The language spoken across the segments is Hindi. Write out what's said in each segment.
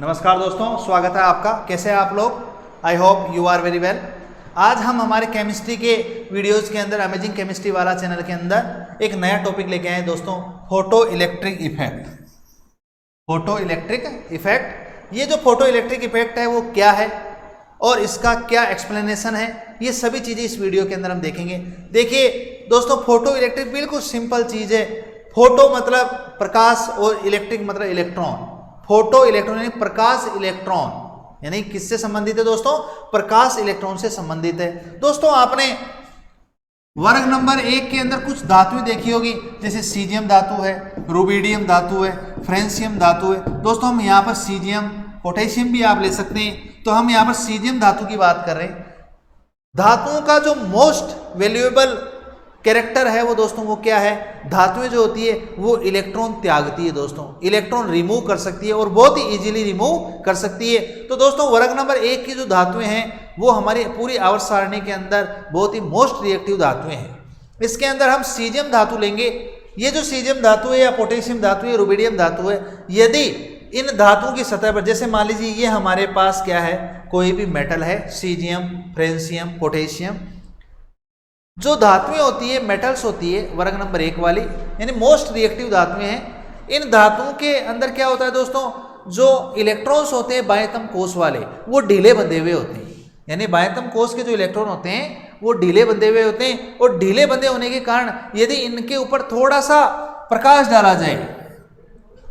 नमस्कार दोस्तों, स्वागत है आपका। कैसे हैं आप लोग? I hope you are very well. आज हम हमारे केमिस्ट्री के वीडियोस के अंदर, अमेजिंग केमिस्ट्री वाला चैनल के अंदर एक नया टॉपिक लेके आए हैं दोस्तों, photo electric effect. Photo electric effect, ये जो फोटो इलेक्ट्रिक इफेक्ट है वो क्या है और इसका क्या एक्सप्लेनेशन है, ये सभी चीज़ें इस वीडियो के अंदर हम देखेंगे। देखिए दोस्तों, फोटो इलेक्ट्रिक बिल्कुल सिंपल चीज़ है। फोटो मतलब प्रकाश और इलेक्ट्रिक मतलब इलेक्ट्रॉन। फोटो इलेक्ट्रॉन यानी प्रकाश इलेक्ट्रॉन, यानी किससे संबंधित है दोस्तों? प्रकाश इलेक्ट्रॉन से संबंधित है। दोस्तों आपने वर्ग नंबर 1 के अंदर कुछ धातुएं देखी होगी, जैसे सीजियम धातु है, रुबिडियम धातु है, फ्रेंसियम धातु है। दोस्तों हम यहाँ पर सीजियम, पोटेशियम भी आप ले सकते हैं, तो हम यहाँ पर सीजियम धातु की बात कर रहे हैं। धातुओं का जो मोस्ट वैल्यूएबल कैरेक्टर है वो दोस्तों वो क्या है? धातुएं जो होती है वो इलेक्ट्रॉन त्यागती है दोस्तों, इलेक्ट्रॉन रिमूव कर सकती है और बहुत ही इजीली रिमूव कर सकती है। तो दोस्तों वर्ग नंबर 1 की जो धातुएं हैं वो हमारी पूरी आवर्त सारणी के अंदर बहुत ही मोस्ट रिएक्टिव धातुएं हैं। इसके अंदर हम सीजियम धातु लेंगे। ये जो सीजियम धातु है या पोटेशियम धातु है, रुबिडियम धातु है, यदि इन धातुओं की सतह पर, जैसे मान लीजिए ये हमारे पास क्या है, कोई भी मेटल है, सीजियम, फ्रेंसियम, पोटेशियम, जो धातुएं होती है, मेटल्स होती है वर्ग नंबर 1 वाली, यानी मोस्ट रिएक्टिव धातुएं हैं। इन धातुओं के अंदर क्या होता है दोस्तों, जो इलेक्ट्रॉन्स होते हैं बाह्यतम कोष वाले, वो ढीले बंधे हुए होते हैं। यानी बाह्यतम कोष के जो इलेक्ट्रॉन होते हैं वो ढीले बंधे हुए होते हैं, और ढीले बंधे होने के कारण यदि इनके ऊपर थोड़ा सा प्रकाश डाला जाए,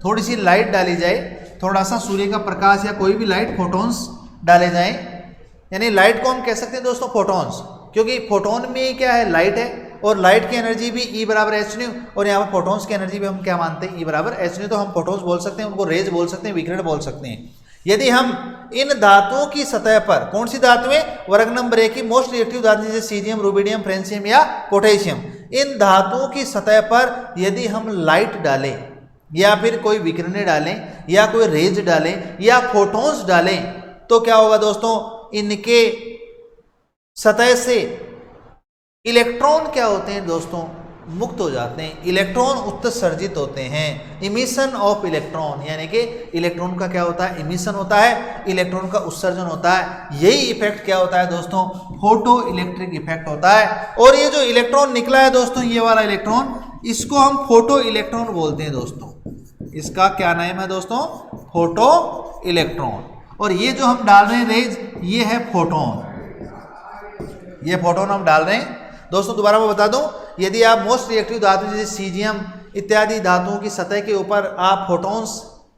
थोड़ी सी लाइट डाली जाए, थोड़ा सा सूर्य का प्रकाश या कोई भी लाइट, फोटॉन्स डाले जाए, यानी लाइट को हम कह सकते हैं दोस्तों फोटॉन्स, क्योंकि फोटोन में क्या है, लाइट है, और लाइट की एनर्जी भी E बराबर एच न्यू, और यहाँ पर फोटोन्स की एनर्जी भी हम क्या मानते हैं, E बराबर एच न्यू। तो हम फोटोन्स बोल सकते हैं, उनको रेज बोल सकते हैं, विकिरण बोल सकते हैं। यदि हम इन धातुओं की सतह पर, कौन सी धातुएं? वर्ग नंबर 1 की मोस्ट रिएक्टिव धातु, जैसे सीजियम, रुबिडियम, फ्रेंसियम या पोटेशियम, इन धातुओं की सतह पर यदि हम लाइट डालें या फिर कोई विकिरण डालें या कोई रेज डालें या फोटोन्स डालें, तो क्या होगा दोस्तों, इनके सतह से इलेक्ट्रॉन क्या होते हैं दोस्तों, मुक्त हो जाते हैं, इलेक्ट्रॉन उत्सर्जित होते हैं। इमिशन ऑफ इलेक्ट्रॉन, यानी कि इलेक्ट्रॉन का क्या होता है, इमिशन होता है, इलेक्ट्रॉन का उत्सर्जन होता है। यही इफेक्ट क्या होता है दोस्तों, फोटो इलेक्ट्रिक इफेक्ट होता है। और ये जो इलेक्ट्रॉन निकला है दोस्तों, ये वाला इलेक्ट्रॉन, इसको हम फोटो इलेक्ट्रॉन बोलते हैं दोस्तों। इसका क्या नाम है दोस्तों? Photo electron. और ये जो हम डाल रहे हैं रेज, ये है फोटोन, ये फोटोन हम डाल रहे हैं दोस्तों। दोबारा मैं बता दूं, यदि आप मोस्ट रिएक्टिव धातु जैसे सीजियम इत्यादि धातुओं की सतह के ऊपर आप फोटोन्स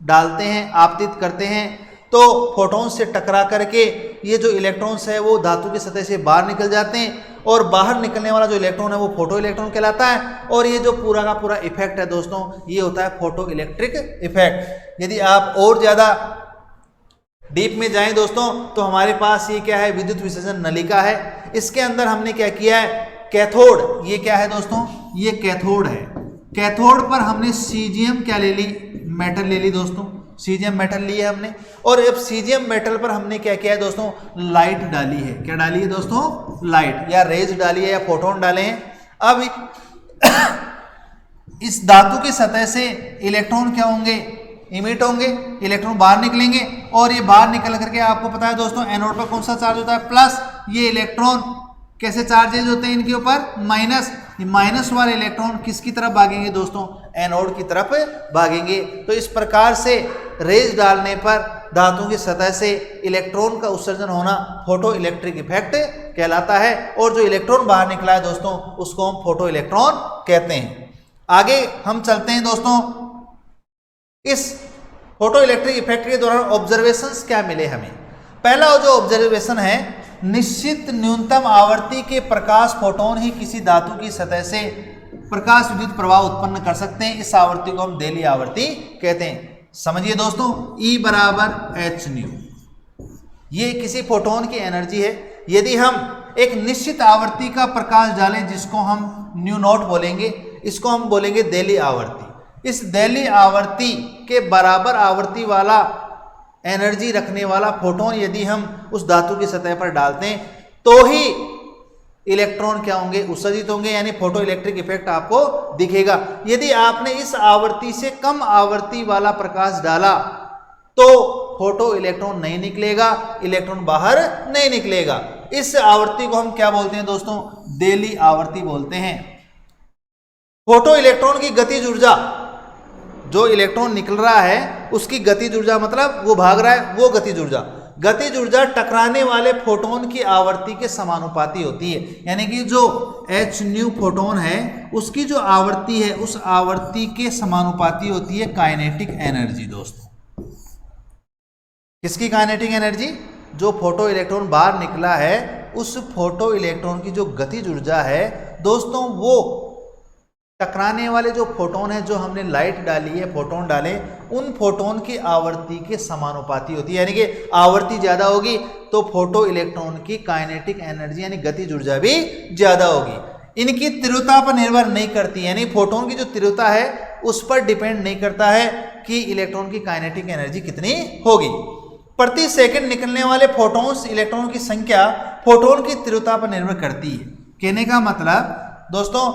डालते हैं, आपतित करते हैं, तो फोटोन्स से टकरा करके ये जो इलेक्ट्रॉन्स है वो धातु की सतह से बाहर निकल जाते हैं, और बाहर निकलने वाला जो इलेक्ट्रॉन है वो फोटो इलेक्ट्रॉन कहलाता है। और ये जो पूरा का पूरा इफेक्ट है दोस्तों, ये होता है फोटो इलेक्ट्रिक इफेक्ट। यदि आप और ज़्यादा डीप में जाएं दोस्तों, तो हमारे पास ये क्या है, विद्युत विसर्जन नलिका है। इसके अंदर हमने क्या किया है, कैथोड, ये क्या है दोस्तों, ये कैथोड है। कैथोड पर हमने सीजियम क्या ले ली, मेटल ले ली दोस्तों, सीजियम मेटल ली है हमने। और अब सीजियम मेटल पर हमने क्या किया है दोस्तों, लाइट डाली है। क्या डाली है दोस्तों? लाइट या रेज डाली है या फोटोन डाले हैं। अब इस धातु की सतह से इलेक्ट्रॉन क्या होंगे, इमिट होंगे, इलेक्ट्रॉन बाहर निकलेंगे, और ये बाहर निकल करके आपको पता है दोस्तों एनोड पर कौन सा चार्ज होता है, प्लस। ये इलेक्ट्रॉन कैसे चार्जेज होते हैं इनके ऊपर, माइनस। ये माइनस वाले इलेक्ट्रॉन किसकी तरफ भागेंगे दोस्तों, एनोड की तरफ भागेंगे। तो इस प्रकार से रेज डालने पर धातु की सतह से इलेक्ट्रॉन का उत्सर्जन होना फोटो इलेक्ट्रिक इफेक्ट कहलाता है। और जो इलेक्ट्रॉन बाहर निकला है दोस्तों, उसको हम फोटो इलेक्ट्रॉन कहते हैं। आगे हम चलते हैं दोस्तों, इस फोटो इलेक्ट्रिक इफेक्ट के दौरान ऑब्जर्वेशंस क्या मिले हमें। पहला जो ऑब्जर्वेशन है, निश्चित न्यूनतम आवर्ती के प्रकाश फोटोन ही किसी धातु की सतह से प्रकाश विद्युत प्रवाह उत्पन्न कर सकते हैं। इस आवृत्ति को हम देली आवृत्ति कहते हैं। समझिए दोस्तों, E बराबर एच न्यू, ये किसी फोटोन की एनर्जी है। यदि हम एक निश्चित आवृत्ति का प्रकाश डालें, जिसको हम न्यू नॉट बोलेंगे, इसको हम बोलेंगे देली आवृत्ति। इस देली आवृत्ति के बराबर आवृत्ति वाला एनर्जी रखने वाला फोटोन यदि हम उस धातु की सतह पर डालते हैं, तो ही इलेक्ट्रॉन क्या होंगे, उत्सर्जित होंगे, यानी फोटो इलेक्ट्रिक इफेक्ट आपको दिखेगा। यदि आपने इस आवृत्ति से कम आवृत्ति वाला प्रकाश डाला तो फोटो इलेक्ट्रॉन नहीं निकलेगा, इलेक्ट्रॉन बाहर नहीं निकलेगा। इस आवृत्ति को हम क्या बोलते हैं दोस्तों? देली आवृत्ति बोलते हैं। फोटो इलेक्ट्रॉन की गतिज ऊर्जा, जो इलेक्ट्रॉन निकल रहा है उसकी गतिज ऊर्जा मतलब वो भाग रहा है, वो गतिज ऊर्जा। गतिज ऊर्जा टकराने वाले फोटोन की आवर्ती के समानुपाती होती है, यानी कि जो h न्यू फोटोन है उसकी जो आवर्ती है उस आवर्ती के समानुपाती होती है काइनेटिक एनर्जी। दोस्तों किसकी काइनेटिक एनर्जी? जो फोटो इलेक्ट्रॉन बाहर निकला है उस फोटो इलेक्ट्रॉन की जो गतिज ऊर्जा है दोस्तों, वो टकराने वाले जो फोटोन है, जो हमने लाइट डाली है, फोटोन डाले, उन फोटोन की आवर्ती के समानुपाती होती है। यानी कि आवर्ती ज्यादा होगी तो फोटो इलेक्ट्रॉन की काइनेटिक एनर्जी यानी गतिज ऊर्जा भी ज्यादा होगी। इनकी तीव्रता पर निर्भर नहीं करती, यानी फोटोन की जो तीव्रता है उस पर डिपेंड नहीं करता है कि इलेक्ट्रॉन की काइनेटिक एनर्जी कितनी होगी। प्रति सेकंड निकलने वाले फोटोन्स इलेक्ट्रॉन की संख्या फोटोन की तीव्रता पर निर्भर करती है। कहने का मतलब दोस्तों,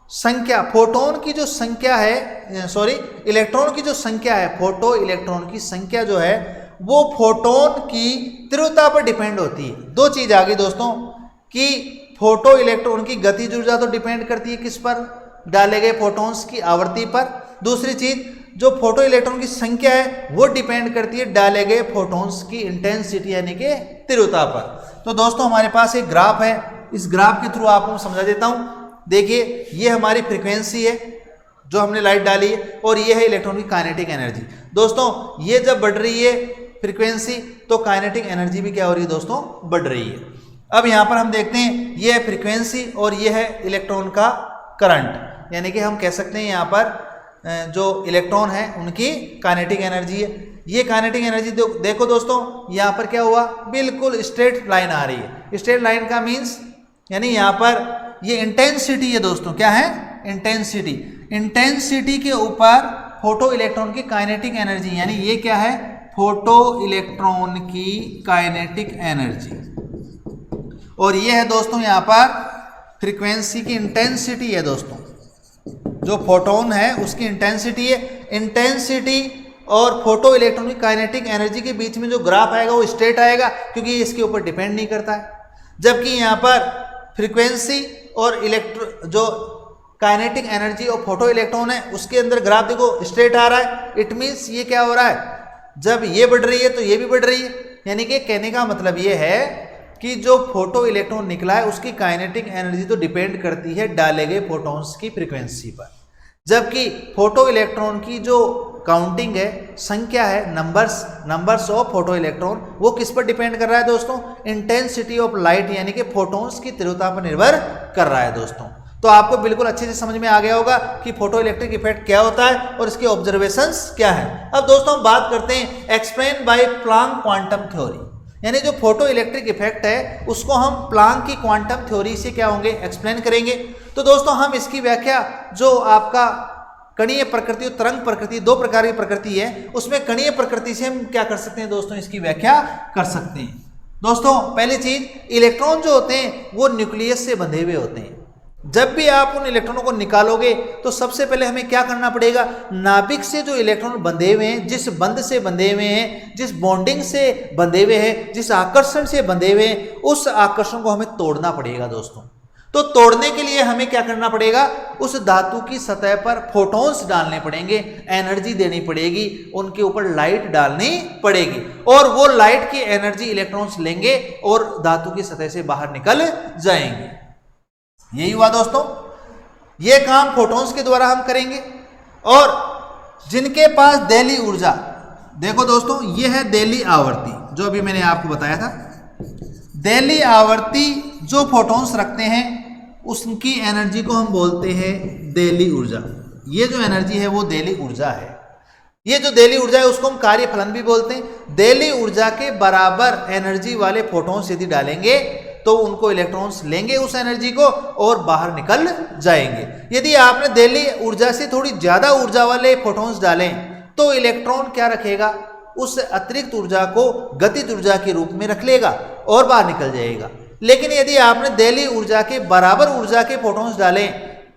संख्या फोटोन की जो संख्या है, सॉरी इलेक्ट्रॉन की जो संख्या है, फोटो इलेक्ट्रॉन की संख्या जो है वो फोटोन की तीव्रता पर डिपेंड होती है। दो चीज आ गई दोस्तों कि फोटो इलेक्ट्रॉन की गतिज ऊर्जा तो डिपेंड करती है किस पर? डाले गए फोटोन्स की आवर्ती पर। दूसरी चीज जो फोटो इलेक्ट्रॉन की संख्या है वो डिपेंड करती है डाले गए फोटोन्स की इंटेंसिटी यानी कि तीव्रता पर। तो दोस्तों हमारे पास एक ग्राफ है, इस ग्राफ के थ्रू आपको समझा देता हूं। देखिए ये हमारी फ्रीक्वेंसी है जो हमने लाइट डाली है और ये है इलेक्ट्रॉन की काइनेटिक एनर्जी। दोस्तों ये जब बढ़ रही है फ्रीक्वेंसी तो काइनेटिक एनर्जी भी क्या हो रही है दोस्तों? बढ़ रही है। अब यहाँ पर हम देखते हैं ये है फ्रीक्वेंसी और ये है इलेक्ट्रॉन का करंट, यानी कि हम कह सकते हैं यहाँ पर जो इलेक्ट्रॉन है उनकी काइनेटिक एनर्जी है। ये काइनेटिक एनर्जी देखो दोस्तों, यहाँ पर क्या हुआ? बिल्कुल स्ट्रेट लाइन आ रही है। स्ट्रेट लाइन का मीन्स यानी यहाँ पर ये इंटेंसिटी है दोस्तों। क्या है? इंटेंसिटी। इंटेंसिटी के ऊपर फोटो इलेक्ट्रॉन की काइनेटिक एनर्जी, यानी ये क्या है? फोटो इलेक्ट्रॉन की काइनेटिक एनर्जी। और ये है दोस्तों यहाँ पर फ्रीक्वेंसी की इंटेंसिटी है दोस्तों, जो फोटोन है उसकी इंटेंसिटी है। इंटेंसिटी और फोटो इलेक्ट्रॉन की काइनेटिक एनर्जी के बीच में जो ग्राफ आएगा वो स्ट्रेट आएगा क्योंकि ये इसके ऊपर डिपेंड नहीं करता है। जबकि यहाँ पर फ्रीक्वेंसी और जो काइनेटिक एनर्जी और फोटो इलेक्ट्रॉन है उसके अंदर ग्राफ देखो स्ट्रेट आ रहा है। इट मीन्स ये क्या हो रहा है? जब ये बढ़ रही है तो ये भी बढ़ रही है। यानी कि कहने का मतलब ये है कि जो फोटो इलेक्ट्रॉन निकला है उसकी काइनेटिक एनर्जी तो डिपेंड करती है डाले गए फोटोन्स की फ्रीक्वेंसी पर, जबकि फोटो इलेक्ट्रॉन की जो काउंटिंग है, संख्या है, नंबर्स ऑफ फोटो इलेक्ट्रॉन, वो किस पर डिपेंड कर रहा है दोस्तों? इंटेंसिटी ऑफ लाइट यानी कि फोटोन्स की तीव्रता पर निर्भर कर रहा है दोस्तों। तो आपको बिल्कुल अच्छे से समझ में आ गया होगा कि फोटो इलेक्ट्रिक इफेक्ट क्या होता है और इसके ऑब्जर्वेशंस क्या है। अब दोस्तों हम बात करते हैं explain by Planck quantum theory, यानी जो फोटो इलेक्ट्रिक इफेक्ट है उसको हम प्लांक की क्वांटम थ्योरी से क्या होंगे? एक्सप्लेन करेंगे। तो दोस्तों हम इसकी व्याख्या जो आपका कणीय प्रकृति और तरंग प्रकृति, दो प्रकार की प्रकृति है, उसमें कणीय प्रकृति से हम क्या कर सकते हैं दोस्तों? इसकी व्याख्या कर सकते हैं। दोस्तों पहली चीज, इलेक्ट्रॉन जो होते हैं वो न्यूक्लियस से बंधे हुए होते हैं। जब भी आप उन इलेक्ट्रॉनों को निकालोगे तो सबसे पहले हमें क्या करना पड़ेगा? नाभिक से जो इलेक्ट्रॉन बंधे हुए हैं, जिस बंध से बंधे हुए हैं, जिस बॉन्डिंग से बंधे हुए हैं, जिस आकर्षण से बंधे हुए हैं, उस आकर्षण को हमें तोड़ना पड़ेगा दोस्तों। तो तोड़ने के लिए हमें क्या करना पड़ेगा? उस धातु की सतह पर फोटॉन्स डालने पड़ेंगे, एनर्जी देनी पड़ेगी, उनके ऊपर लाइट डालनी पड़ेगी और वो लाइट की एनर्जी इलेक्ट्रॉन्स लेंगे और धातु की सतह से बाहर निकल जाएंगे। यही हुआ दोस्तों, ये काम फोटॉन्स के द्वारा हम करेंगे। और जिनके पास देली ऊर्जा, देखो दोस्तों ये है देली आवर्ती, जो अभी मैंने आपको बताया था। देली आवर्ती जो फोटॉन्स रखते हैं उसकी एनर्जी को हम बोलते हैं देली ऊर्जा। ये जो एनर्जी है वो देली ऊर्जा है। ये जो देली ऊर्जा है उसको हम कार्य फलन भी बोलते हैं। देली ऊर्जा के बराबर एनर्जी वाले फोटॉन्स यदि डालेंगे तो उनको इलेक्ट्रॉन्स लेंगे उस एनर्जी को और बाहर निकल जाएंगे। यदि आपने देली ऊर्जा से थोड़ी ज्यादा ऊर्जा वाले फोटॉन्स डालें तो इलेक्ट्रॉन क्या रखेगा? उस अतिरिक्त ऊर्जा को गतिज ऊर्जा के रूप में रख लेगा और बाहर निकल जाएगा। लेकिन यदि आपने देली ऊर्जा के बराबर ऊर्जा के फोटॉन्स डालें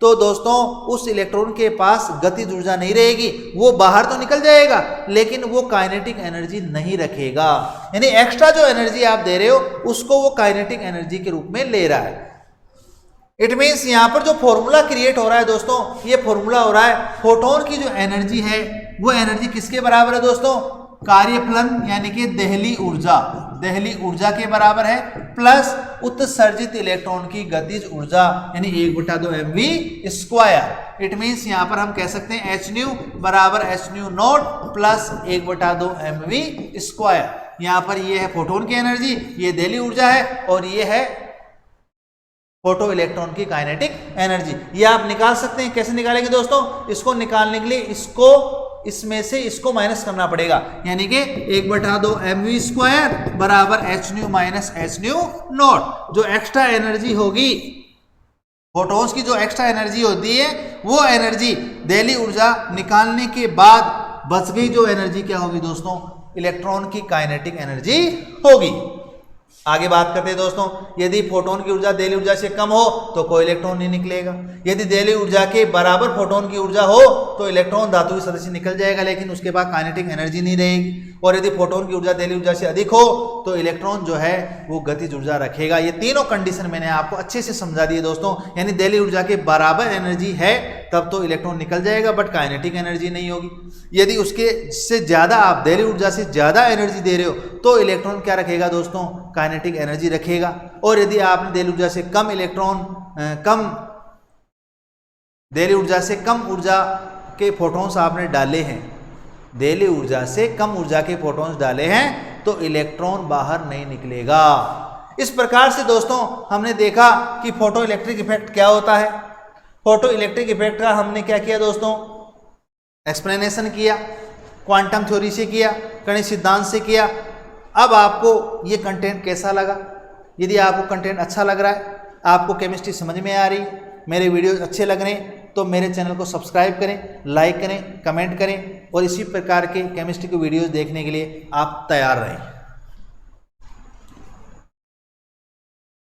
तो दोस्तों उस इलेक्ट्रॉन के पास गतिज ऊर्जा नहीं रहेगी, वो बाहर तो निकल जाएगा लेकिन वो काइनेटिक एनर्जी नहीं रखेगा। यानी एक्स्ट्रा जो एनर्जी आप दे रहे हो उसको वो काइनेटिक एनर्जी के रूप में ले रहा है। इट मीन्स यहां पर जो फॉर्मूला क्रिएट हो रहा है दोस्तों, ये फॉर्मूला हो रहा है फोटोन की जो एनर्जी है वो एनर्जी किसके बराबर है दोस्तों, कार्यफलन यानी कि दहली ऊर्जा के बराबर है, प्लस उत्सर्जित इलेक्ट्रॉन की गतिज ऊर्जा यानी 1/2 mv²। इट मीन्स यहां पर हम कह सकते हैं h न्यू बराबर h new not plus 1/2 mv²। यहां पर ये है फोटोन की एनर्जी, ये दहली ऊर्जा है, और ये है फोटो इलेक्ट्रॉन की काइनेटिक एनर्जी। ये आप निकाल सकते हैं। कैसे निकालेंगे दोस्तों, इसको निकालने के लिए इसमें से इसको माइनस करना पड़ेगा, यानी कि 1/2 mv² बराबर h new minus h new not. जो एक्स्ट्रा एनर्जी होगी, फोटोन्स की जो एक्स्ट्रा एनर्जी होती है, वो एनर्जी दहली ऊर्जा निकालने के बाद बच गई जो एनर्जी क्या होगी दोस्तों, इलेक्ट्रॉन की काइनेटिक एनर्जी होगी। आगे बात करते हैं दोस्तों, यदि फोटोन की ऊर्जा दहली ऊर्जा से कम हो तो कोई इलेक्ट्रॉन नहीं निकलेगा। यदि दहली ऊर्जा के बराबर फोटोन की ऊर्जा हो तो इलेक्ट्रॉन धातु सतह से निकल जाएगा लेकिन उसके पास काइनेटिक एनर्जी नहीं रहेगी। और यदि फोटोन की ऊर्जा दहली ऊर्जा से अधिक हो तो इलेक्ट्रॉन जो है वो गतिज ऊर्जा रखेगा। ये तीनों कंडीशन मैंने आपको अच्छे से समझा दिए दोस्तों। यानी दहली ऊर्जा के बराबर एनर्जी है तब तो इलेक्ट्रॉन निकल जाएगा बट काइनेटिक एनर्जी नहीं होगी। यदि उसके से ज्यादा आप दहली ऊर्जा से ज्यादा एनर्जी दे रहे हो तो इलेक्ट्रॉन क्या रखेगा दोस्तों, काइनेटिक एनर्जी रखेगा। और यदि आपने दहली ऊर्जा से दहली ऊर्जा से कम ऊर्जा के फोटोन्स आपने डाले हैं, दहली ऊर्जा से कम ऊर्जा के फोटोन्स डाले हैं तो इलेक्ट्रॉन बाहर नहीं निकलेगा। इस प्रकार से दोस्तों हमने देखा कि फोटो इलेक्ट्रिक इफेक्ट क्या होता है। फोटो इलेक्ट्रिक इफेक्ट का हमने क्या किया दोस्तों, एक्सप्लेनेशन किया, क्वांटम थ्योरी से किया, कणिक सिद्धांत से किया। अब आपको ये कंटेंट कैसा लगा? यदि आपको कंटेंट अच्छा लग रहा है, आपको केमिस्ट्री समझ में आ रही, मेरे वीडियोस अच्छे लग रहे हैं तो मेरे चैनल को सब्सक्राइब करें, लाइक करें, कमेंट करें और इसी प्रकार के केमिस्ट्री के वीडियोस देखने के लिए आप तैयार रहें।